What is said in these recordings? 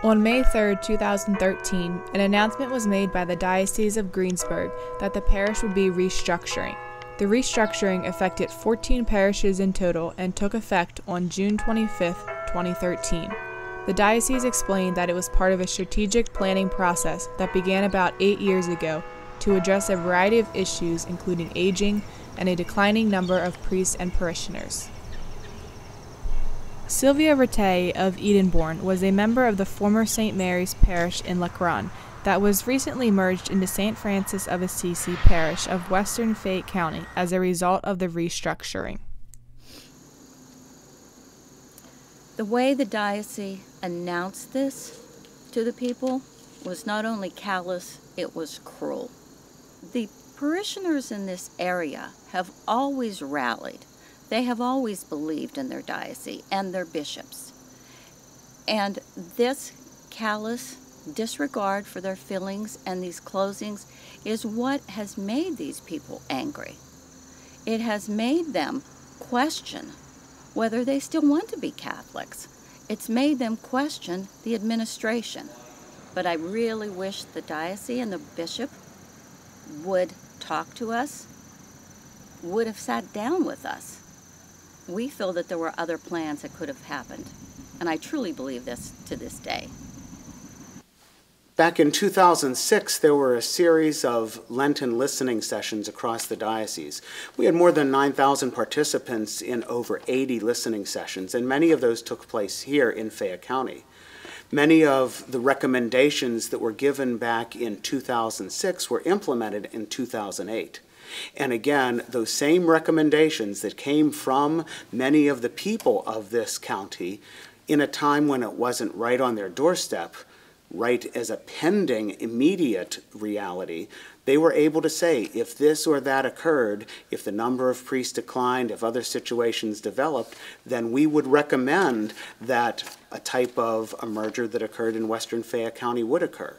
On May 3, 2013, an announcement was made by the Diocese of Greensburg that the parish would be restructuring. The restructuring affected 14 parishes in total and took effect on June 25, 2013. The diocese explained that it was part of a strategic planning process that began about 8 years ago to address a variety of issues including aging and a declining number of priests and parishioners. Sylvia Rattay of Edenbourne was a member of the former St. Mary's Parish in Lacron that was recently merged into St. Francis of Assisi Parish of Western Fayette County as a result of the restructuring. The way the diocese announced this to the people was not only callous, it was cruel. The parishioners in this area have always rallied. They have always believed in their diocese and their bishops. And this callous disregard for their feelings and these closings is what has made these people angry. It has made them question whether they still want to be Catholics. It's made them question the administration. But I really wish the diocese and the bishop would talk to us, would have sat down with us. We feel that there were other plans that could have happened, and I truly believe this to this day. Back in 2006, there were a series of Lenten listening sessions across the diocese. We had more than 9,000 participants in over 80 listening sessions, and many of those took place here in Fayette County. Many of the recommendations that were given back in 2006 were implemented in 2008. And again, those same recommendations that came from many of the people of this county in a time when it wasn't right on their doorstep, right as a pending immediate reality, they were able to say if this or that occurred, if the number of priests declined, if other situations developed, then we would recommend that a type of a merger that occurred in Western Fayette County would occur.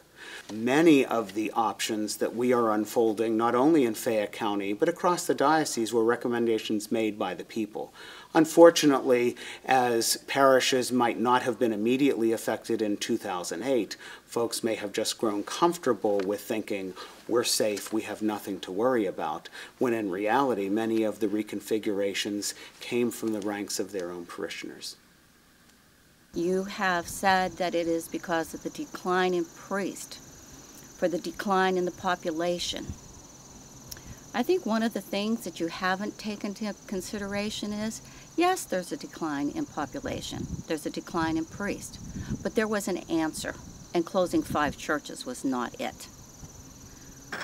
Many of the options that we are unfolding, not only in Fayette County, but across the diocese, were recommendations made by the people. Unfortunately, as parishes might not have been immediately affected in 2008, folks may have just grown comfortable with thinking, we're safe, we have nothing to worry about, when in reality, many of the reconfigurations came from the ranks of their own parishioners. You have said that it is because of the decline in priests, for the decline in the population. I think one of the things that you haven't taken into consideration is, yes, there's a decline in population, there's a decline in priests, but there was an answer, and closing 5 churches was not it.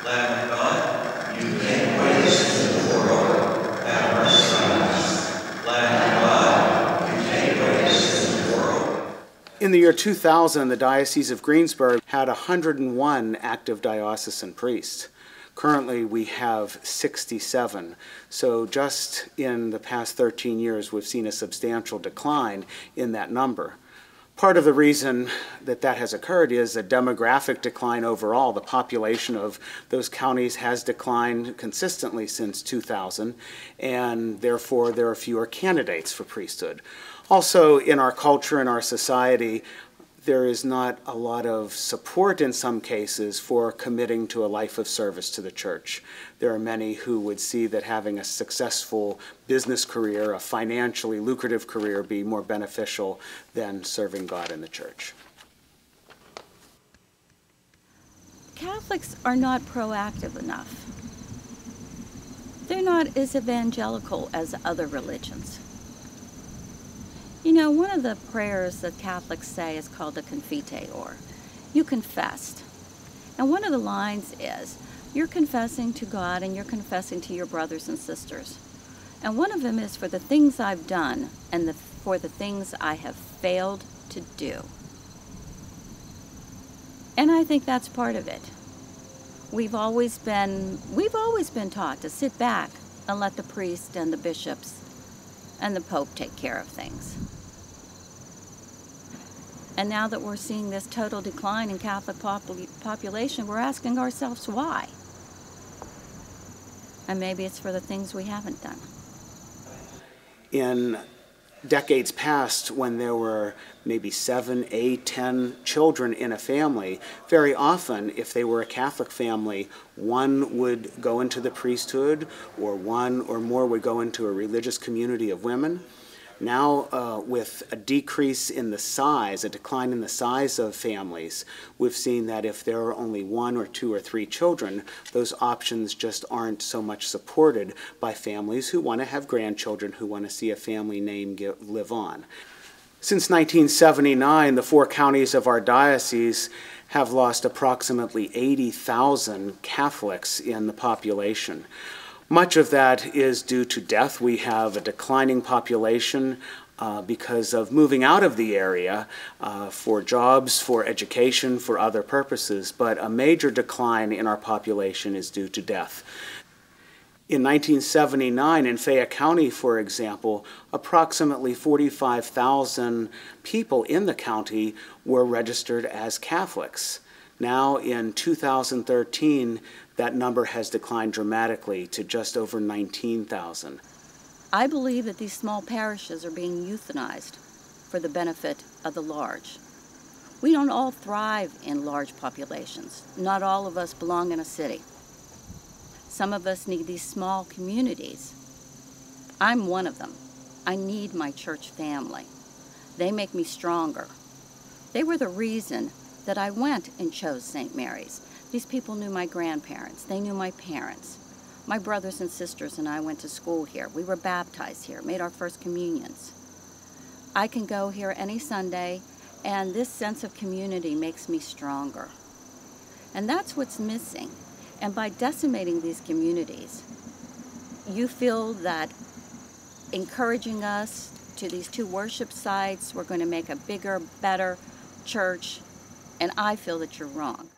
Lamb of God, you take away the sins of the world, have mercy on us. Lamb of God, you take away the sins of the world. In the year 2000, the Diocese of Greensburg had 101 active diocesan priests. Currently, we have 67. So just in the past 13 years, we've seen a substantial decline in that number. Part of the reason that that has occurred is a demographic decline overall. The population of those counties has declined consistently since 2000, and therefore there are fewer candidates for priesthood. Also, in our culture and our society, there is not a lot of support in some cases for committing to a life of service to the church. There are many who would see that having a successful business career, a financially lucrative career, be more beneficial than serving God in the church. Catholics are not proactive enough. They're not as evangelical as other religions. You know, one of the prayers that Catholics say is called the Confiteor. You confessed. And one of the lines is, you're confessing to God and you're confessing to your brothers and sisters. And one of them is for the things I've done and for the things I have failed to do. And I think that's part of it. We've always been taught to sit back and let the priest and the bishops and the Pope take care of things. And now that we're seeing this total decline in Catholic population, we're asking ourselves why. And maybe it's for the things we haven't done. In decades past, when there were maybe 7, 8, 10 children in a family, very often, if they were a Catholic family, one would go into the priesthood, or one or more would go into a religious community of women. Now, with a decrease in the size, a decline in the size of families, we've seen that if there are only 1 or 2 or 3 children, those options just aren't so much supported by families who want to have grandchildren, who want to see a family name live on. Since 1979, the 4 counties of our diocese have lost approximately 80,000 Catholics in the population. Much of that is due to death. We have a declining population because of moving out of the area for jobs, for education, for other purposes, but a major decline in our population is due to death. In 1979, in Fayette County, for example, approximately 45,000 people in the county were registered as Catholics. Now, in 2013, that number has declined dramatically to just over 19,000. I believe that these small parishes are being euthanized for the benefit of the large. We don't all thrive in large populations. Not all of us belong in a city. Some of us need these small communities. I'm one of them. I need my church family. They make me stronger. They were the reason that I went and chose St. Mary's. These people knew my grandparents. They knew my parents. My brothers and sisters and I went to school here. We were baptized here, made our first communions. I can go here any Sunday, and this sense of community makes me stronger. And that's what's missing. And by decimating these communities, you feel that encouraging us to these 2 worship sites, we're going to make a bigger, better church, and I feel that you're wrong.